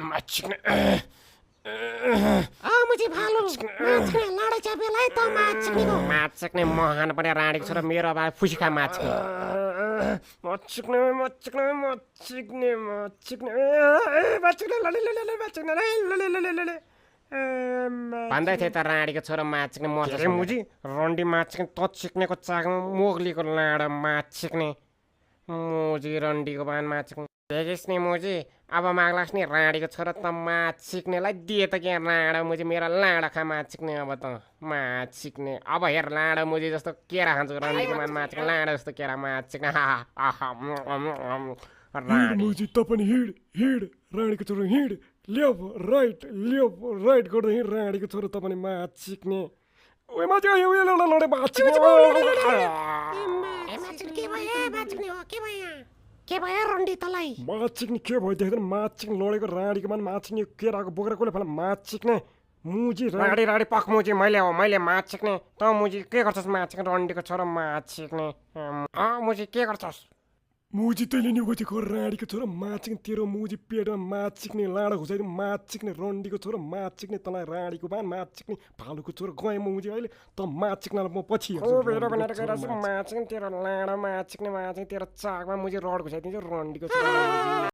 माछिक्ने मुझे भालु माछिक्ने लडाइँच्या बेला त माछिक्नेको माछिक्ने महान पनि राणीको छोरा मेरो अब फुसिखा माछिक्ने माछिक्ने माछिक्ने माछिक्ने माछिक्ने माछिक्ने भन्दै थिए त राणीको छोरा माछिक्ने मछिक्ने मुजी रन्डी माछिक्ने त छिक्नेको चाकमा मोगलीको लाडा माछिक्ने मुजी रन्डीको बान माछिक्ने देखिस् नि मुजी अब माग्लास् नि राणीको छोरा त माछिक्नेलाई दिए त क्या लाडा मुजी मेरो लाडा खा माछिक्ने अब त माछिक्ने अब हेर लाडा मुजी जस्तो केरा खान्छु रन्डीको बान माछिक्ने लाडा जस्तो केरा माछिक्ने मुजी त पनि हिँड राणीको छोरा हिँड लेफ्ट राइट गर्दै हिँड राणीको छोरा त पनि माछिक्ने ओए माछिक्ने लडे माछिक्ने के भयो रन्डी तलाई माछिक्ने के भयो देख्दैन माछिक्ने लडेको राणीको मान माछिक्ने केराको बोकेर कसले फला माछिक्ने मुजी राडी राडी पख मुजी मैले माछिक्ने त मुजी के गर्छस् माछिक्ने रन्डीको छोरा माछिक्ने मुजी के गर्छस् मुजी तैँले नि खोजेको राणीको छोरा माछिक्ने तेरो मुजी पेटमा माछिक्ने लाडा घुसाइदियो माछिक्ने रन्डीको छोरा माछिक्ने तँलाई राणीको बान माछिक्ने भालुको छोरा गएँ मुजी अहिले त माछिक्नलाई म पछि माछिक्ने तेरो लाडा माछिक्ने तेरो चाकमा मुजी रड घुसाइदिन्छु रन्डीको छोरा